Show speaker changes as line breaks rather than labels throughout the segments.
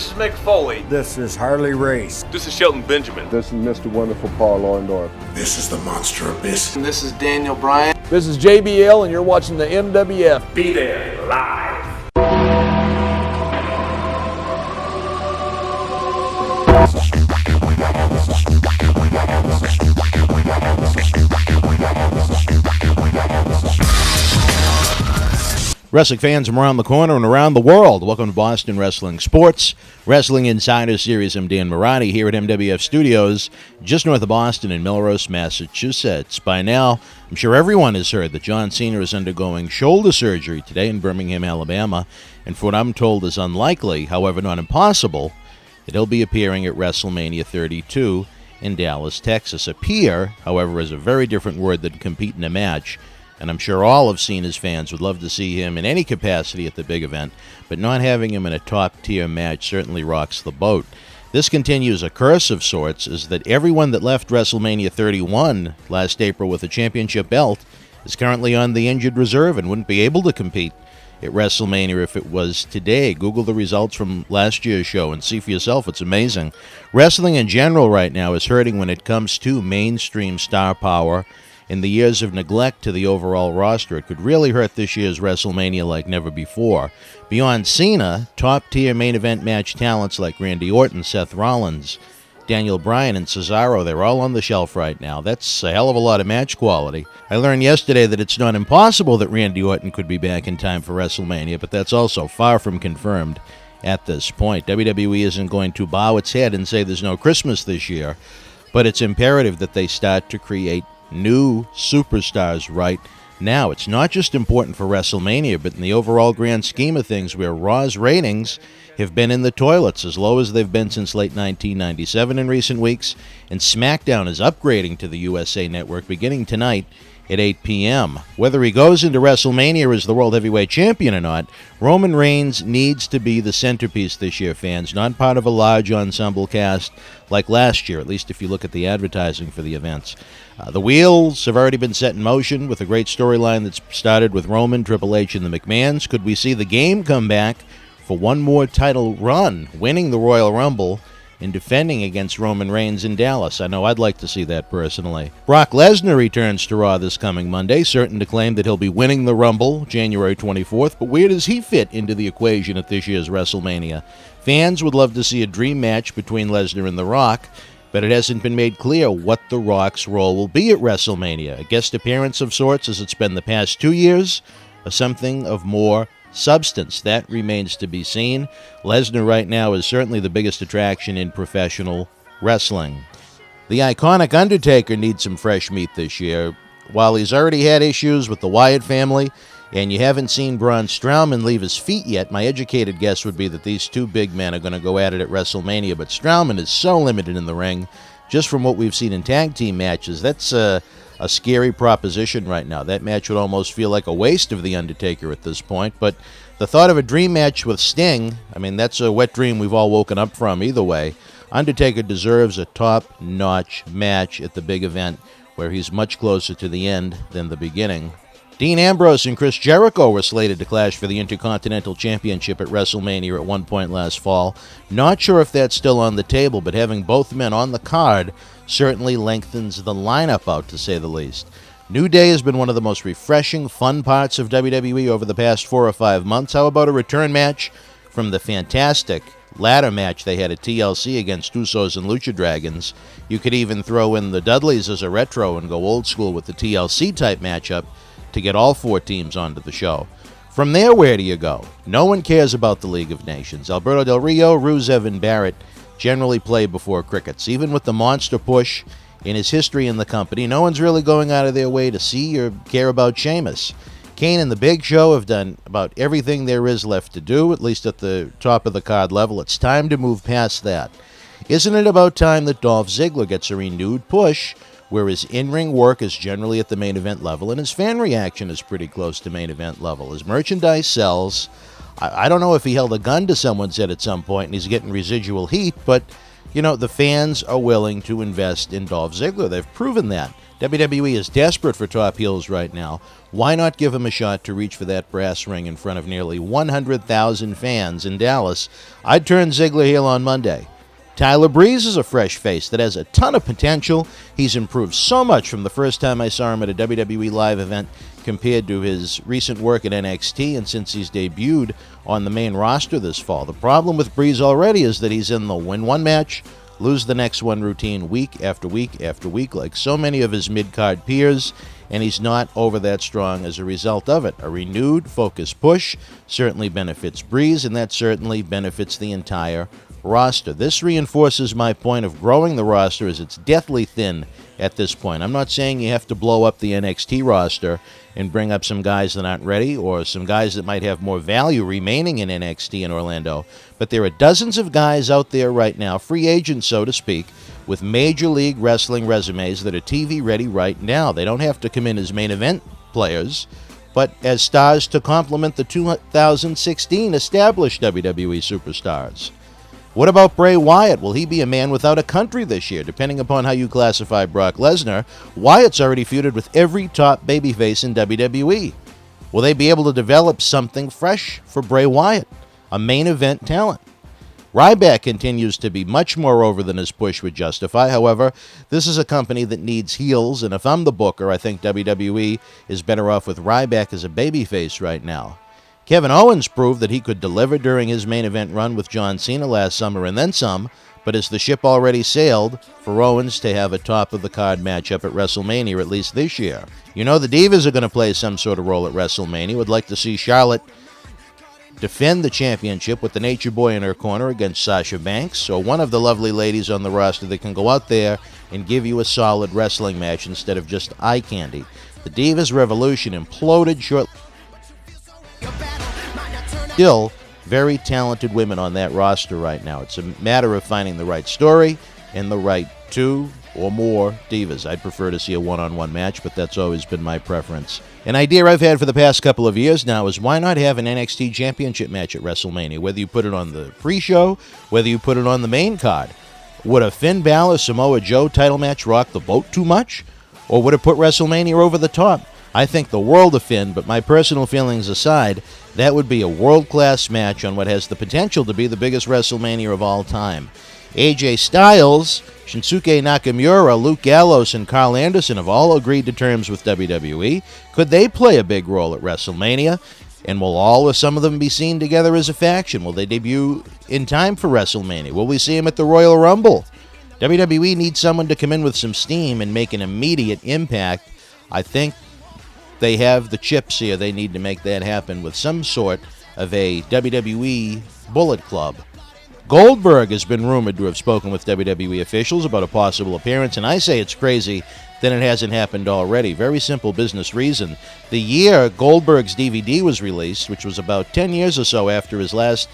This is Mick Foley.
This is Harley Race.
This is Shelton Benjamin.
This is Mr. Wonderful Paul Orndorff.
This is the Monster Abyss.
And this is Daniel Bryan.
This is JBL, and you're watching the MWF.
Be there live.
Wrestling fans from around the corner and around the world, welcome to Boston Wrestling Sports, Wrestling Insider Series. I'm Dan Marotti here at MWF Studios, just north of Boston in Melrose, Massachusetts. By now, I'm sure everyone has heard that John Cena is undergoing shoulder surgery today in Birmingham, Alabama, and for what I'm told is unlikely, however not impossible, that he'll be appearing at WrestleMania 32 in Dallas, Texas. Appear, however, is a very different word than compete in a match. And I'm sure all of Cena's fans would love to see him in any capacity at the big event, but not having him in a top-tier match certainly rocks the boat. This continues a curse of sorts, is that everyone that left WrestleMania 31 last April with a championship belt is currently on the injured reserve and wouldn't be able to compete at WrestleMania if it was today. Google the results from last year's show and see for yourself. It's amazing. Wrestling in general right now is hurting when it comes to mainstream star power. In the years of neglect to the overall roster, it could really hurt this year's WrestleMania like never before. Beyond Cena, top-tier main event match talents like Randy Orton, Seth Rollins, Daniel Bryan, and Cesaro, they're all on the shelf right now. That's a hell of a lot of match quality. I learned yesterday that it's not impossible that Randy Orton could be back in time for WrestleMania, but that's also far from confirmed at this point. WWE isn't going to bow its head and say there's no Christmas this year, but it's imperative that they start to create new superstars right now. It's not just important for WrestleMania, but in the overall grand scheme of things, where Raw's ratings have been in the toilets, as low as they've been since late 1997 in recent weeks, and SmackDown is upgrading to the USA Network beginning tonight at 8 p.m. Whether he goes into WrestleMania as the World Heavyweight Champion or not, Roman Reigns needs to be the centerpiece this year, fans, not part of a large ensemble cast like last year, at least if you look at the advertising for the events. The wheels have already been set in motion with a great storyline that's started with Roman, Triple H, and the McMahons. Could we see the game come back for one more title run, winning the Royal Rumble and defending against Roman Reigns in Dallas? I know I'd like to see that personally. Brock Lesnar returns to Raw this coming Monday, certain to claim that he'll be winning the Rumble January 24th, but where does he fit into the equation at this year's WrestleMania? Fans would love to see a dream match between Lesnar and The Rock, but it hasn't been made clear what The Rock's role will be at WrestleMania. A guest appearance of sorts, as it's been the past 2 years, or something of more substance? That remains to be seen. Lesnar right now is certainly the biggest attraction in professional wrestling. The iconic Undertaker needs some fresh meat this year. While he's already had issues with the Wyatt family, and you haven't seen Braun Strowman leave his feet yet, my educated guess would be that these two big men are going to go at it at WrestleMania, but Strowman is so limited in the ring, just from what we've seen in tag team matches. That's a scary proposition right now. That match would almost feel like a waste of The Undertaker at this point, but the thought of a dream match with Sting, I mean, that's a wet dream we've all woken up from either way. Undertaker deserves a top-notch match at the big event, where he's much closer to the end than the beginning. Dean Ambrose and Chris Jericho were slated to clash for the Intercontinental Championship at WrestleMania at one point last fall. Not sure if that's still on the table, but having both men on the card certainly lengthens the lineup out, to say the least. New Day has been one of the most refreshing, fun parts of WWE over the past 4 or 5 months. How about a return match from the fantastic ladder match they had at TLC against Usos and Lucha Dragons? You could even throw in the Dudleys as a retro and go old school with the TLC-type matchup to get all 4 teams onto the show. From there, where do you go? No one cares about the League of Nations. Alberto Del Rio, Rusev, and Barrett generally play before crickets. Even with the monster push in his history in the company, no one's really going out of their way to see or care about Sheamus. Kane and the Big Show have done about everything there is left to do, at least at the top of the card level. It's time to move past that. Isn't it about time that Dolph Ziggler gets a renewed push, where his in-ring work is generally at the main event level and his fan reaction is pretty close to main event level? His merchandise sells. I don't know if he held a gun to someone's head at some point and he's getting residual heat, but, you know, the fans are willing to invest in Dolph Ziggler. They've proven that. WWE is desperate for top heels right now. Why not give him a shot to reach for that brass ring in front of nearly 100,000 fans in Dallas? I'd turn Ziggler heel on Monday. Tyler Breeze is a fresh face that has a ton of potential. He's improved so much from the first time I saw him at a WWE live event compared to his recent work at NXT and since he's debuted on the main roster this fall. The problem with Breeze already is that he's in the win one match, lose the next one routine week after week after week like so many of his mid-card peers, and he's not over that strong as a result of it. A renewed, focused push certainly benefits Breeze, and that certainly benefits the entire roster. This reinforces my point of growing the roster as it's deathly thin at this point. I'm not saying you have to blow up the NXT roster and bring up some guys that aren't ready or some guys that might have more value remaining in NXT in Orlando, but there are dozens of guys out there right now, free agents so to speak, with Major League Wrestling resumes that are TV ready right now. They don't have to come in as main event players, but as stars to complement the 2016 established WWE superstars. What about Bray Wyatt? Will he be a man without a country this year? Depending upon how you classify Brock Lesnar, Wyatt's already feuded with every top babyface in WWE. Will they be able to develop something fresh for Bray Wyatt, a main event talent? Ryback continues to be much more over than his push would justify. However, this is a company that needs heels, and if I'm the booker, I think WWE is better off with Ryback as a babyface right now. Kevin Owens proved that he could deliver during his main event run with John Cena last summer and then some, but as the ship already sailed for Owens to have a top-of-the-card matchup at WrestleMania, at least this year. You know the Divas are going to play some sort of role at WrestleMania. Would like to see Charlotte defend the championship with the Nature Boy in her corner against Sasha Banks, or one of the lovely ladies on the roster that can go out there and give you a solid wrestling match instead of just eye candy. The Divas Revolution imploded shortly. Still, very talented women on that roster right now. It's a matter of finding the right story and the right two or more divas. I'd prefer to see a one-on-one match, but that's always been my preference. An idea I've had for the past couple of years now is why not have an NXT championship match at WrestleMania, whether you put it on the pre-show, whether you put it on the main card. Would a Finn Balor Samoa Joe title match rock the boat too much? Or would it put WrestleMania over the top? I think the world of Finn, but my personal feelings aside, that would be a world-class match on what has the potential to be the biggest WrestleMania of all time. AJ Styles, Shinsuke Nakamura, Luke Gallows, and Carl Anderson have all agreed to terms with WWE. Could they play a big role at WrestleMania? And will all or some of them be seen together as a faction? Will they debut in time for WrestleMania? Will we see them at the Royal Rumble? WWE needs someone to come in with some steam and make an immediate impact. I think they have the chips here. They need to make that happen with some sort of a WWE Bullet Club. Goldberg has been rumored to have spoken with WWE officials about a possible appearance, and I say it's crazy that it hasn't happened already. Very simple business reason. The year Goldberg's DVD was released, which was about 10 years or so after his last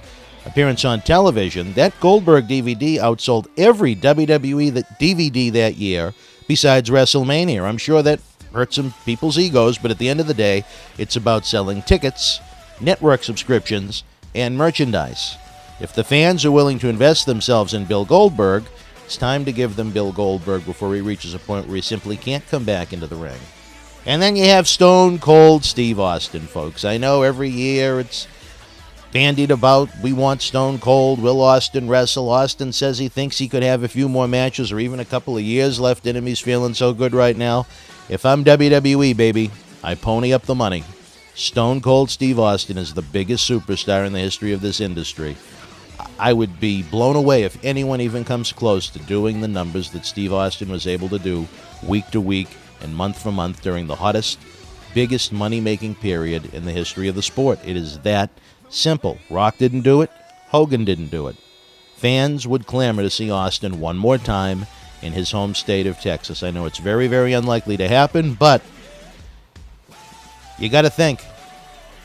appearance on television, that Goldberg DVD outsold every WWE DVD that year besides WrestleMania. I'm sure that hurt some people's egos, but at the end of the day, it's about selling tickets, network subscriptions, and merchandise. If the fans are willing to invest themselves in Bill Goldberg, it's time to give them Bill Goldberg before he reaches a point where he simply can't come back into the ring. And then you have Stone Cold Steve Austin, folks. I know every year it's bandied about, we want Stone Cold, will Austin wrestle? Austin says he thinks he could have a few more matches or even a couple of years left in him. He's feeling so good right now. If I'm WWE, baby, I pony up the money. Stone Cold Steve Austin is the biggest superstar in the history of this industry. I would be blown away if anyone even comes close to doing the numbers that Steve Austin was able to do week to week and month for month during the hottest, biggest money-making period in the history of the sport. It is that simple. Rock didn't do it. Hogan didn't do it. Fans would clamor to see Austin one more time in his home state of Texas. I know it's very, very unlikely to happen, but you got to think,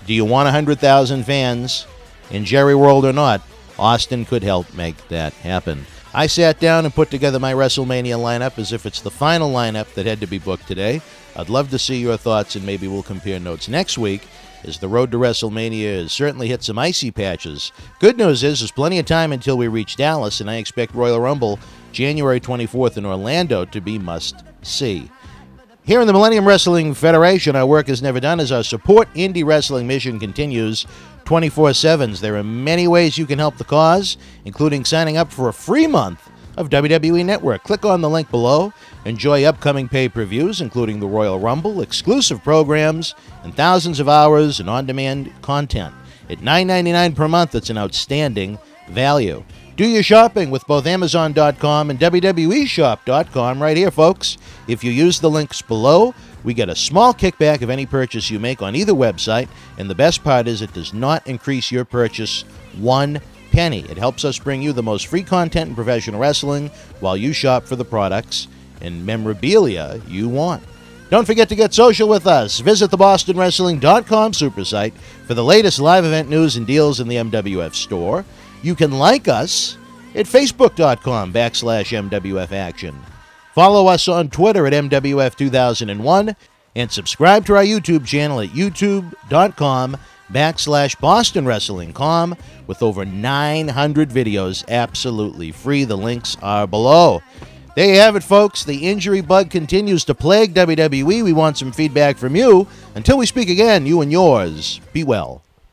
do you want 100,000 fans in Jerry World or not? Austin could help make that happen. I sat down and put together my WrestleMania lineup as if it's the final lineup that had to be booked today. I'd love to see your thoughts, and maybe we'll compare notes next week, as the road to WrestleMania has certainly hit some icy patches. Good news is there's plenty of time until we reach Dallas, and I expect Royal Rumble January 24th in Orlando to be must-see. Here in the Millennium Wrestling Federation, our work is never done as our support indie wrestling mission continues 24/7. There are many ways you can help the cause, including signing up for a free month of WWE Network. Click on the link below. Enjoy upcoming pay-per-views, including the Royal Rumble, exclusive programs, and thousands of hours and on-demand content. At $9.99 per month, it's an outstanding value. Do your shopping with both Amazon.com and WWEshop.com right here, folks. If you use the links below, we get a small kickback of any purchase you make on either website, and the best part is it does not increase your purchase one penny. It helps us bring you the most free content in professional wrestling while you shop for the products and memorabilia you want. Don't forget to get social with us. Visit the BostonWrestling.com super site for the latest live event news and deals in the MWF store. You can like us at Facebook.com/MWF Action. Follow us on Twitter at MWF2001 and subscribe to our YouTube channel at YouTube.com/BostonWrestling.com with over 900 videos absolutely free. The links are below. There you have it, folks. The injury bug continues to plague WWE. We want some feedback from you. Until we speak again, you and yours, be well.